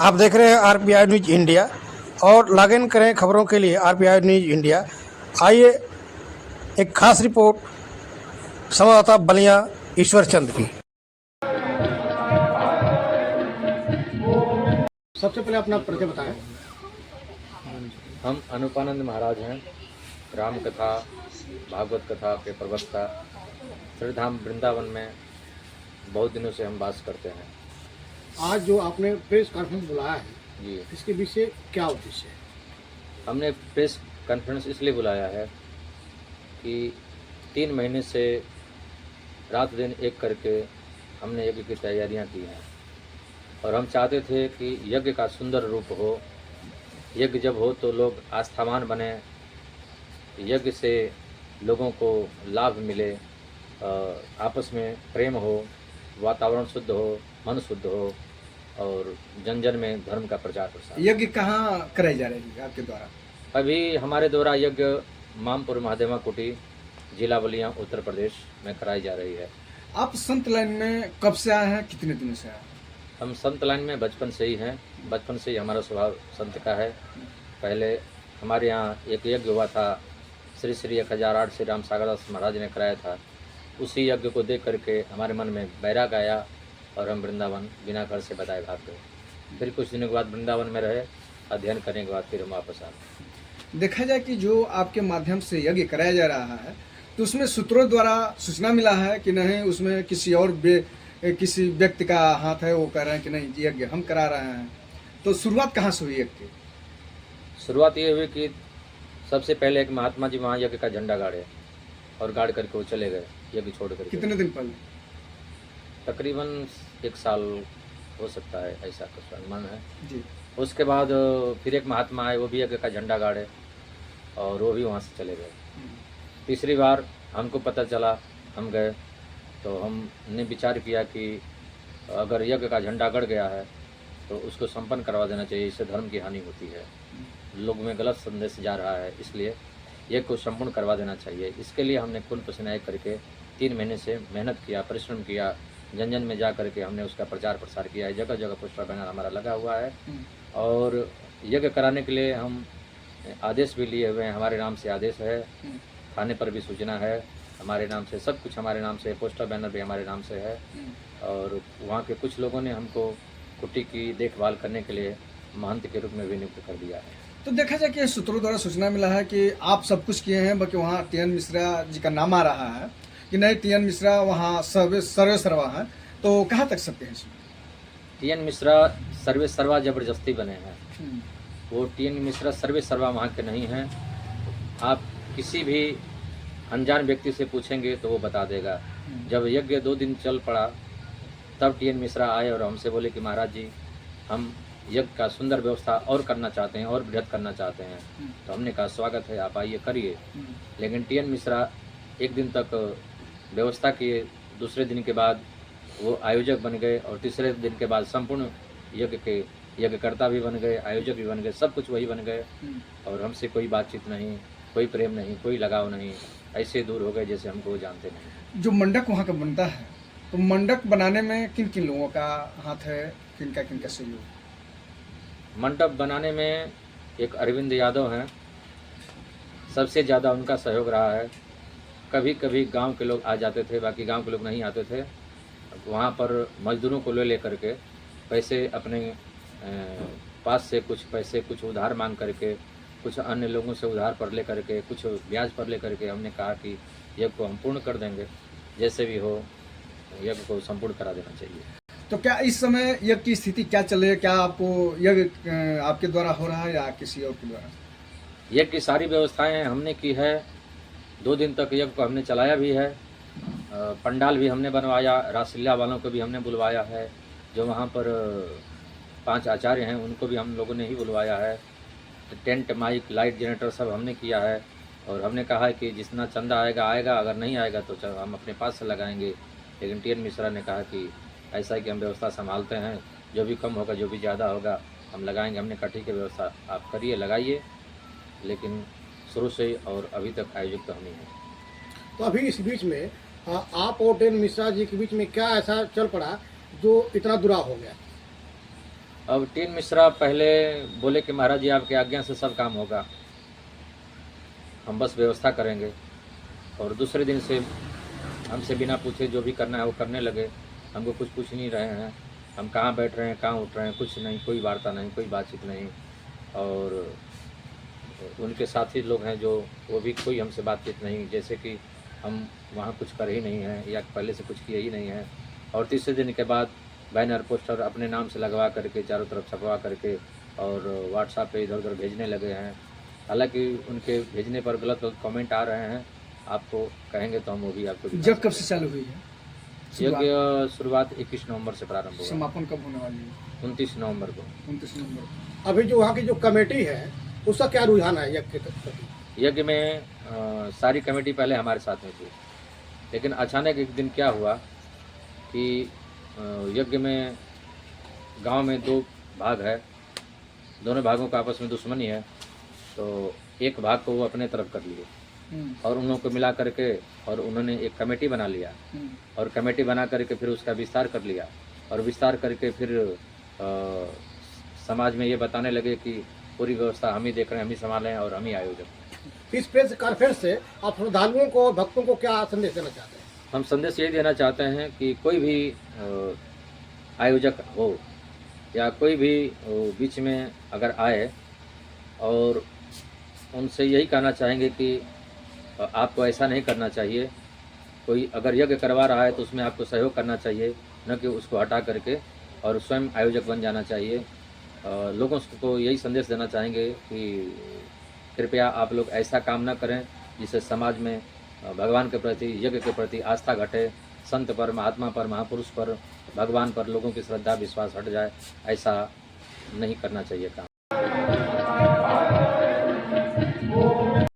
आप देख रहे हैं आरपीआई न्यूज इंडिया और लॉग इन करें खबरों के लिए आरपीआई न्यूज इंडिया। आइए एक खास रिपोर्ट संवाददाता बलिया ईश्वर चंद की। सबसे पहले अपना परिचय बताएं। हम अनुपानंद महाराज हैं। राम कथा भागवत कथा के प्रवक्ता श्रीधाम वृंदावन में बहुत दिनों से हम वास करते हैं। आज जो आपने प्रेस कॉन्फ्रेंस बुलाया है जी, इसके पीछे क्या उद्देश्य है? हमने प्रेस कॉन्फ्रेंस इसलिए बुलाया है कि 3 महीने से रात दिन एक करके हमने यज्ञ की तैयारियां की हैं और हम चाहते थे कि यज्ञ का सुंदर रूप हो। यज्ञ जब हो तो लोग आस्थावान बने, यज्ञ से लोगों को लाभ मिले, आपस में प्रेम हो, वातावरण शुद्ध हो, मन शुद्ध हो और जन जन में धर्म का प्रचार प्रसार। यज्ञ कहाँ कराई जा रही है आपके द्वारा? अभी हमारे द्वारा यज्ञ मामपुर महादेवा कुटी, जिला बलिया, उत्तर प्रदेश में कराई जा रही है। आप संत लाइन में कब से आए हैं, कितने दिनों से आए? हम संत लाइन में बचपन से ही हैं। बचपन से ही हमारा स्वभाव संत का है। पहले हमारे यहाँ एक यज्ञ हुआ था, श्री श्री 1008 श्री राम सागर दास महाराज ने कराया था। उसी यज्ञ को देख करके हमारे मन में बैराग आया और हम वृंदावन बिना घर से बताए भाग गए। फिर कुछ दिनों के बाद वृंदावन में रहे, अध्ययन करने के बाद फिर हम वापस आ गए। देखा जाए कि जो आपके माध्यम से यज्ञ कराया जा रहा है तो उसमें सूत्रों द्वारा सूचना मिला है कि नहीं, उसमें किसी और किसी व्यक्ति का हाथ है, वो कह रहे हैं कि नहीं यज्ञ हम करा रहे हैं। तो शुरुआत कहाँ से हुई यज्ञ की? शुरुआत ये हुई कि सबसे पहले एक महात्मा जी वहाँ यज्ञ का झंडा गाड़े और गाड़ करके वो चले गए यज्ञ छोड़ करके। कितने दिन पहले? तकरीबन 1 साल हो सकता है, ऐसा कुछ अनुमान है जी। उसके बाद फिर एक महात्मा आए, वो भी यज्ञ का झंडा गाड़े और वो भी वहाँ से चले गए। तीसरी बार हमको पता चला, हम गए तो हमने विचार किया कि अगर यज्ञ का झंडा गड़ गया है तो उसको संपन्न करवा देना चाहिए, इससे धर्म की हानि होती है, लोग में गलत संदेश जा रहा है, इसलिए यज्ञ को संपूर्ण करवा देना चाहिए। इसके लिए हमने खून पसीना एक करके 3 महीने से मेहनत किया, परिश्रम किया, जन जन में जा करके हमने उसका प्रचार प्रसार किया है। जगह जगह पोस्टर बैनर हमारा लगा हुआ है और यज्ञ कराने के लिए हम आदेश भी लिए हुए हैं। हमारे नाम से आदेश है, थाने पर भी सूचना है हमारे नाम से, सब कुछ हमारे नाम से, पोस्टर बैनर भी हमारे नाम से है। और वहाँ के कुछ लोगों ने हमको कुटी की देखभाल करने के लिए महंत के रूप में भी नियुक्त कर दिया है। तो देखा जाए कि सूत्रों द्वारा सूचना मिला है कि आप सब कुछ किए हैं, बाकी वहाँ टी.एन. मिश्रा जी का नाम आ रहा है कि नहीं, टी.एन. मिश्रा वहाँ सर्वे सर्वा है। तो कहाँ तक सत्य है इसमें? टी.एन. मिश्रा सर्वे सर्वा जबरदस्ती बने हैं। वो टी.एन. मिश्रा सर्वे सर्वा वहाँ के नहीं हैं। आप किसी भी अनजान व्यक्ति से पूछेंगे तो वो बता देगा। जब यज्ञ 2 दिन चल पड़ा तब टी.एन. मिश्रा आए और हमसे बोले कि महाराज जी, हम यज्ञ का सुंदर व्यवस्था और करना चाहते हैं और बृहद करना चाहते हैं। तो हमने कहा स्वागत है, आप आइए करिए। लेकिन टी.एन. मिश्रा 1 दिन तक व्यवस्था किए, दूसरे दिन के बाद वो आयोजक बन गए और तीसरे दिन के बाद संपूर्ण यज्ञ के यज्ञकर्ता भी बन गए, आयोजक भी बन गए, सब कुछ वही बन गए। और हमसे कोई बातचीत नहीं, कोई प्रेम नहीं, कोई लगाव नहीं, ऐसे दूर हो गए जैसे हमको जानते नहीं। जो मंडक वहाँ का बनता है तो मंडक बनाने में किन किन लोगों का हाथ है, किनका किनका सहयोग? मंडप बनाने में एक अरविंद यादव हैं, सबसे ज़्यादा उनका सहयोग रहा है। कभी कभी गांव के लोग आ जाते थे, बाकी गांव के लोग नहीं आते थे। वहाँ पर मजदूरों को ले लेकर के पैसे अपने पास से कुछ पैसे कुछ उधार मांग करके, कुछ अन्य लोगों से उधार पर ले करके, कुछ ब्याज पर ले करके हमने कहा कि यज्ञ को हम पूर्ण कर देंगे, जैसे भी हो यज्ञ को संपूर्ण करा देना चाहिए। तो क्या इस समय यज्ञ की स्थिति क्या चल रही है? क्या आपको यज्ञ आपके द्वारा हो रहा है या किसी और के द्वारा? यज्ञ की सारी व्यवस्थाएं हमने की है। 2 दिन तक यज्ञ को हमने चलाया भी है। पंडाल भी हमने बनवाया, रासलीला वालों को भी हमने बुलवाया है। जो वहाँ पर 5 आचार्य हैं उनको भी हम लोगों ने ही बुलवाया है। टेंट, माइक, लाइट, जनरेटर सब हमने किया है। और हमने कहा है कि जितना चंदा आएगा, अगर नहीं आएगा तो हम अपने पास से लगाएंगे। लेकिन टी.एन. मिश्रा ने कहा कि ऐसा है कि हम व्यवस्था संभालते हैं, जो भी कम होगा, जो भी ज़्यादा होगा हम लगाएंगे। हमने कहा ठीक है, व्यवस्था आप करिए, लगाइए। लेकिन शुरू से और अभी तक आयोजक तो हम ही हैं। तो अभी इस बीच में आप और टी.एन. मिश्रा जी के बीच में क्या ऐसा चल पड़ा जो इतना बुरा हो गया? अब टीन मिश्रा पहले बोले कि महाराज जी आपकी आज्ञा से सब काम होगा, हम बस व्यवस्था करेंगे, और दूसरे दिन से हमसे बिना पूछे जो भी करना है वो करने लगे। हमको कुछ पूछ नहीं रहे हैं, हम कहाँ बैठ रहे हैं, कहाँ उठ रहे हैं, कुछ नहीं, कोई वार्ता नहीं, कोई बातचीत नहीं। और उनके साथी लोग हैं जो, वो भी कोई हमसे बातचीत नहीं, जैसे कि हम वहाँ कुछ कर ही नहीं हैं या पहले से कुछ किए ही नहीं हैं। और तीसरे दिन के बाद बैनर पोस्टर अपने नाम से लगवा करके चारों तरफ छपवा करके और व्हाट्सएप पे इधर उधर भेजने लगे हैं। हालांकि उनके भेजने पर गलत गलत कमेंट आ रहे हैं, आपको कहेंगे तो हम वो भी आपको दिखा जब कब सकते से चालू हुई है? हैं। यज्ञ शुरुआत 21 नवंबर से प्रारंभ हुआ, समापन कब होने वाली है? 29 नवंबर को। 29 नवंबर। अभी जो वहाँ की जो कमेटी है उसका क्या रुझान है यज्ञ के प्रति? यज्ञ में सारी कमेटी पहले हमारे साथ में थी, लेकिन अचानक एक दिन क्या हुआ कि यज्ञ में गांव में दो भाग है, दोनों भागों का आपस में दुश्मनी है, तो एक भाग को वो अपने तरफ कर लिए और उन लोगों को मिला करके और उन्होंने एक कमेटी बना लिया और कमेटी बना करके फिर उसका विस्तार कर लिया और विस्तार करके फिर समाज में ये बताने लगे कि पूरी व्यवस्था हम ही देख रहे हैं, हम ही संभालें और हम ही आयोजक। इस प्रेस कॉन्फ्रेंस से आप श्रद्धालुओं को और भक्तों को क्या संदेश देना चाहते हैं? हम संदेश ये देना चाहते हैं कि कोई भी आयोजक हो या कोई भी बीच में अगर आए, और उनसे यही कहना चाहेंगे कि आपको ऐसा नहीं करना चाहिए। कोई अगर यज्ञ करवा रहा है तो उसमें आपको सहयोग करना चाहिए, न कि उसको हटा करके और स्वयं आयोजक बन जाना चाहिए। लोगों को यही संदेश देना चाहेंगे कि कृपया आप लोग ऐसा काम न करें जिससे समाज में भगवान के प्रति, यज्ञ के प्रति आस्था घटे, संत पर, महात्मा पर, महापुरुष पर, भगवान पर लोगों की श्रद्धा विश्वास हट जाए। ऐसा नहीं करना चाहिए काम।